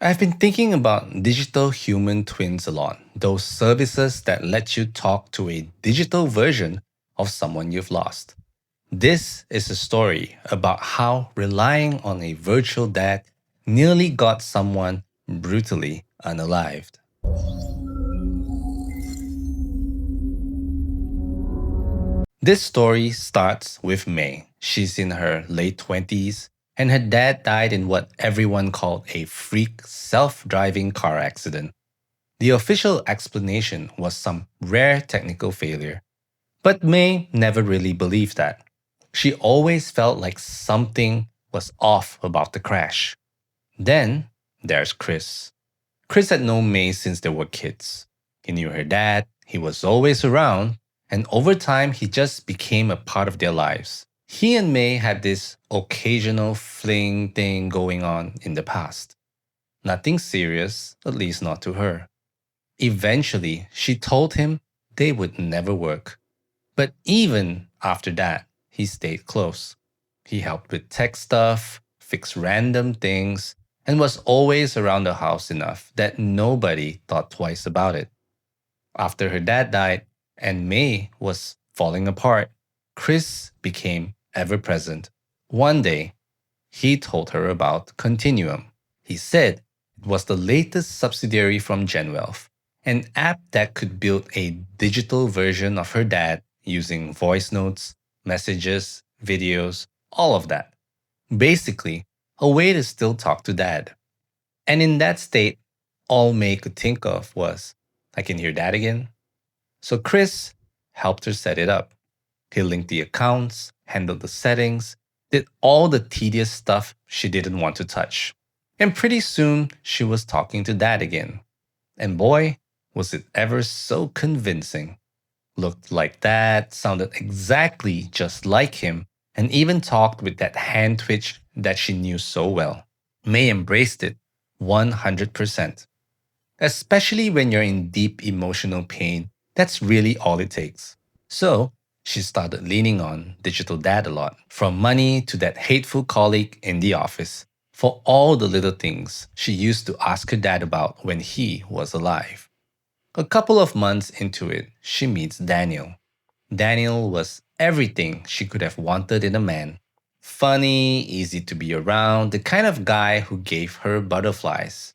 I've been thinking about digital human twins a lot, those services that let you talk to a digital version of someone you've lost. This is a story about how relying on a virtual dad nearly got someone brutally unalived. This story starts with May. She's in her late 20s, and her dad died in what everyone called a freak self driving car accident. The official explanation was some rare technical failure, but May never really believed that. She always felt like something was off about the crash. Then there's Chris. Chris had known May since they were kids. He knew her dad, he was always around, and over time he just became a part of their lives. He and May had this occasional fling thing going on in the past. Nothing serious, at least not to her. Eventually, she told him they would never work. But even after that, he stayed close. He helped with tech stuff, fixed random things, and was always around the house enough that nobody thought twice about it. After her dad died and May was falling apart, Chris became ever present. One day, he told her about Continuum. He said it was the latest subsidiary from GenWealth, an app that could build a digital version of her dad using voice notes, messages, videos, all of that. Basically, a way to still talk to dad. And in that state, all May could think of was, I can hear dad again. So Chris helped her set it up. He linked the accounts, handled the settings, did all the tedious stuff she didn't want to touch. And pretty soon, she was talking to dad again. And boy, was it ever so convincing. Looked like dad, sounded exactly just like him, and even talked with that hand twitch that she knew so well. May embraced it 100%. Especially when you're in deep emotional pain, that's really all it takes. So, she started leaning on digital dad a lot, from money to that hateful colleague in the office, for all the little things she used to ask her dad about when he was alive. A couple of months into it, she meets Daniel. Daniel was everything she could have wanted in a man. Funny, easy to be around, the kind of guy who gave her butterflies.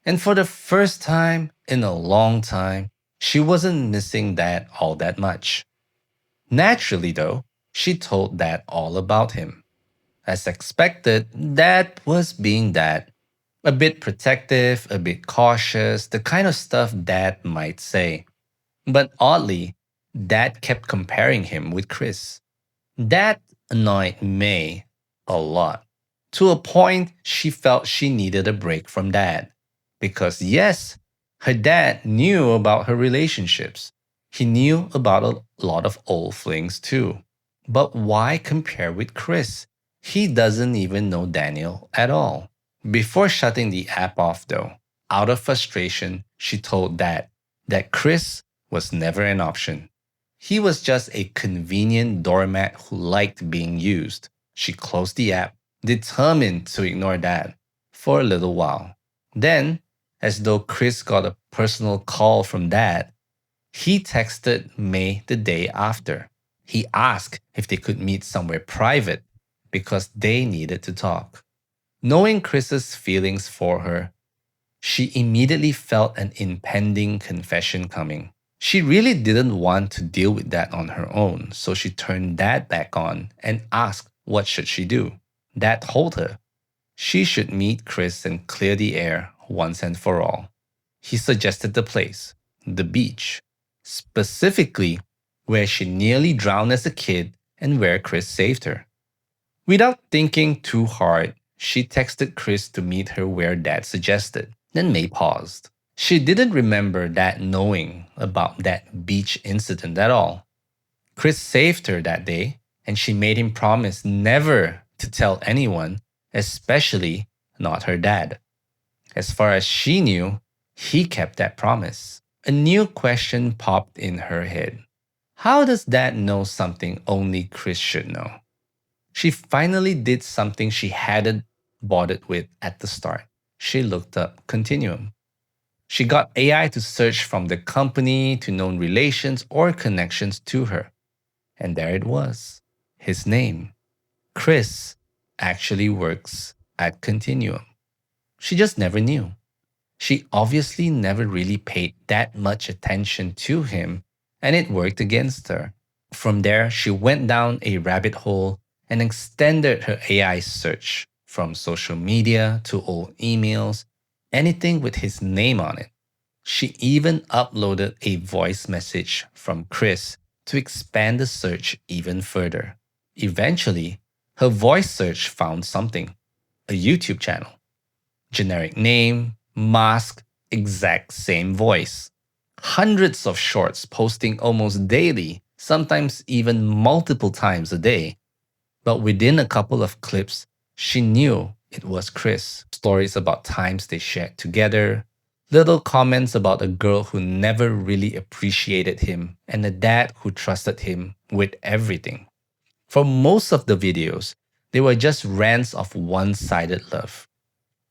And for the first time in a long time, she wasn't missing that all that much. Naturally, though, she told Dad all about him. As expected, Dad was being Dad. A bit protective, a bit cautious, the kind of stuff Dad might say. But oddly, Dad kept comparing him with Chris. That annoyed May a lot, to a point she felt she needed a break from Dad. Because yes, her dad knew about her relationships. He knew about a lot of old flings too. But why compare with Chris? He doesn't even know Daniel at all. Before shutting the app off, though, out of frustration, she told Dad that Chris was never an option. He was just a convenient doormat who liked being used. She closed the app, determined to ignore Dad for a little while. Then, as though Chris got a personal call from Dad, he texted May the day after. He asked if they could meet somewhere private because they needed to talk. Knowing Chris's feelings for her, she immediately felt an impending confession coming. She really didn't want to deal with that on her own, so she turned Dad back on and asked what should she do. Dad told her she should meet Chris and clear the air once and for all. He suggested the place, the beach, specifically where she nearly drowned as a kid and where Chris saved her. Without thinking too hard, she texted Chris to meet her where Dad suggested. Then May paused. She didn't remember Dad knowing about that beach incident at all. Chris saved her that day, and she made him promise never to tell anyone, especially not her dad. As far as she knew, he kept that promise. A new question popped in her head. How does Dad know something only Chris should know? She finally did something she hadn't bothered with at the start. She looked up Continuum. She got AI to search from the company to known relations or connections to her. And there it was. His name, Chris, actually works at Continuum. She just never knew. She obviously never really paid that much attention to him, and it worked against her. From there, she went down a rabbit hole and extended her AI search from social media to old emails, anything with his name on it. She even uploaded a voice message from Chris to expand the search even further. Eventually, her voice search found something, a YouTube channel. Generic name, mask, exact same voice. Hundreds of shorts posting almost daily, sometimes even multiple times a day. But within a couple of clips, she knew it was Chris. Stories about times they shared together, little comments about a girl who never really appreciated him, and a dad who trusted him with everything. For most of the videos, they were just rants of one sided love.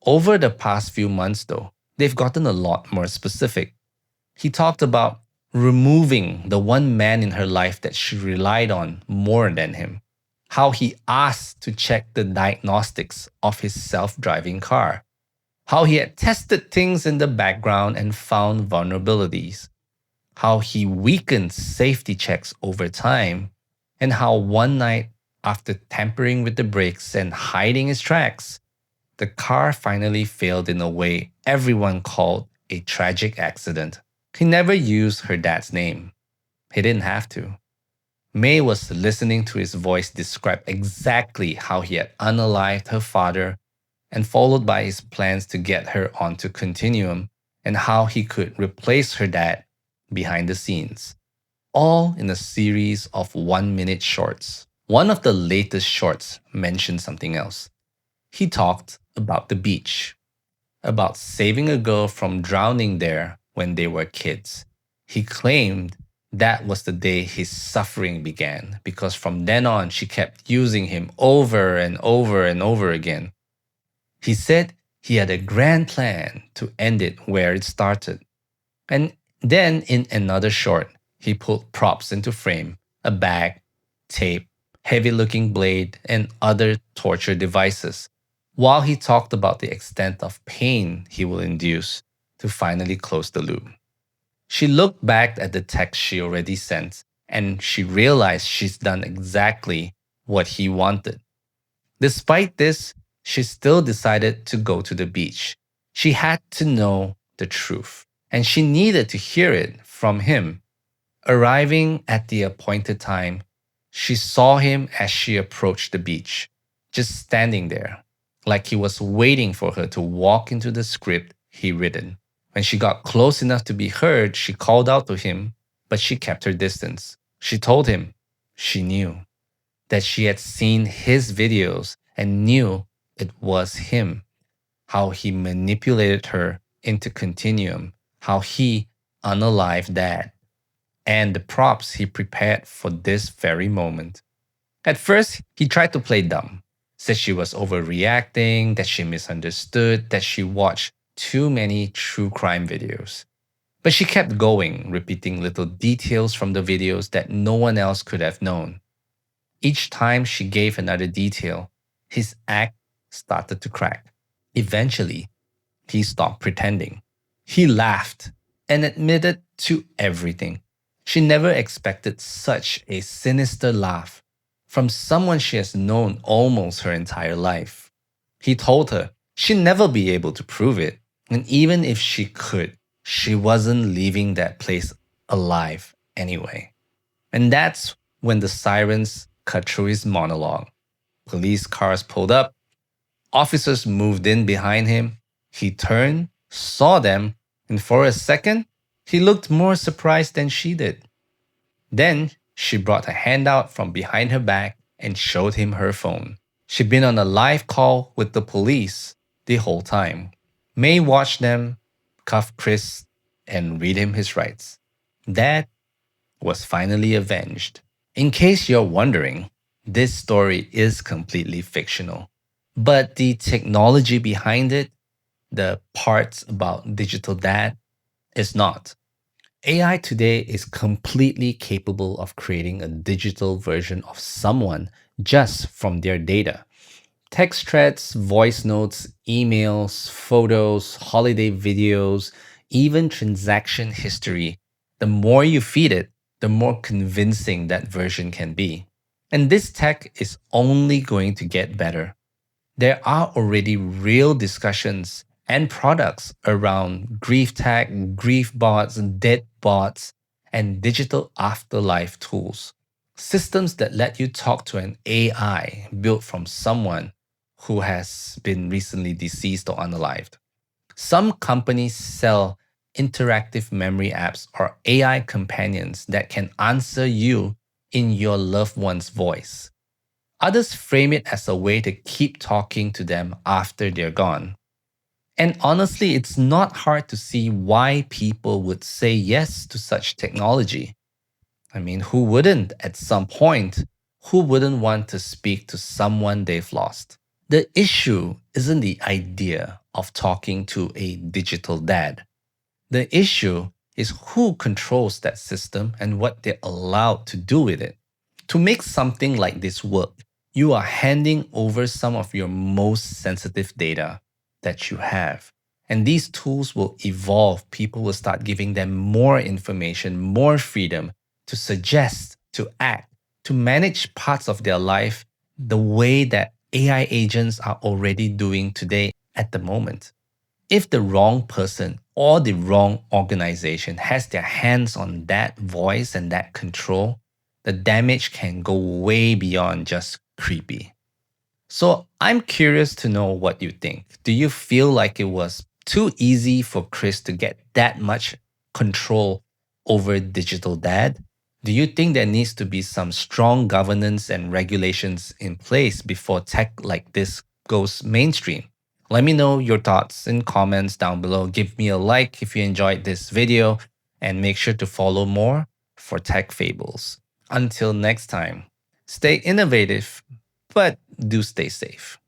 Over the past few months, though, they've gotten a lot more specific. He talked about removing the one man in her life that she relied on more than him. How he asked to check the diagnostics of his self driving car. How he had tested things in the background and found vulnerabilities. How he weakened safety checks over time. And how one night, after tampering with the brakes and hiding his tracks, the car finally failed in a way everyone called a tragic accident. He never used her dad's name. He didn't have to. May was listening to his voice describe exactly how he had unalived her father, and followed by his plans to get her onto Continuum and how he could replace her dad behind the scenes. All in a series of 1 minute shorts. One of the latest shorts mentioned something else. He talked about the beach, about saving a girl from drowning there when they were kids. He claimed that was the day his suffering began because from then on she kept using him over and over and over again. He said he had a grand plan to end it where it started. And then in another short, he pulled props into frame, a bag, tape, heavy looking blade, and other torture devices, while he talked about the extent of pain he will induce to finally close the loop. She looked back at the text she already sent, and she realized she's done exactly what he wanted. Despite this, she still decided to go to the beach. She had to know the truth, and she needed to hear it from him. Arriving at the appointed time, she saw him as she approached the beach, just standing there, like he was waiting for her to walk into the script he written. When she got close enough to be heard, she called out to him, but she kept her distance. She told him she knew that she had seen his videos and knew it was him, how he manipulated her into Continuum, how he unalived dad, and the props he prepared for this very moment. At first, he tried to play dumb, said she was overreacting, that she misunderstood, that she watched too many true crime videos. But she kept going, repeating little details from the videos that no one else could have known. Each time she gave another detail, his act started to crack. Eventually, he stopped pretending. He laughed and admitted to everything. She never expected such a sinister laugh from someone she has known almost her entire life. He told her she'd never be able to prove it, and even if she could, she wasn't leaving that place alive anyway. And that's when the sirens cut through his monologue. Police cars pulled up, officers moved in behind him. He turned, saw them, and for a second, he looked more surprised than she did. Then she brought a hand out from behind her back and showed him her phone. She'd been on a live call with the police the whole time. May watched them, cuff Chris, and read him his rights. Dad was finally avenged. In case you're wondering, this story is completely fictional, but the technology behind it the parts about digital dad is not. AI today is completely capable of creating a digital version of someone just from their data. Text threads, voice notes, emails, photos, holiday videos, even transaction history. The more you feed it, the more convincing that version can be. And this tech is only going to get better. There are already real discussions and products around grief tag, grief bots, dead bots, and digital afterlife tools. Systems that let you talk to an AI built from someone who has been recently deceased or unalived. Some companies sell interactive memory apps or AI companions that can answer you in your loved one's voice. Others frame it as a way to keep talking to them after they're gone. And honestly, it's not hard to see why people would say yes to such technology. I mean, who wouldn't at some point? Who wouldn't want to speak to someone they've lost? The issue isn't the idea of talking to a digital dad. The issue is who controls that system and what they're allowed to do with it. To make something like this work, you are handing over some of your most sensitive data that you have. And these tools will evolve. People will start giving them more information, more freedom to suggest, to act, to manage parts of their life the way that AI agents are already doing today at the moment. If the wrong person or the wrong organization has their hands on that voice and that control, the damage can go way beyond just creepy. So I'm curious to know what you think. Do you feel like it was too easy for Chris to get that much control over digital dad? Do you think there needs to be some strong governance and regulations in place before tech like this goes mainstream? Let me know your thoughts in comments down below. Give me a like if you enjoyed this video and make sure to follow more for Tech Fables. Until next time, stay innovative, but do stay safe.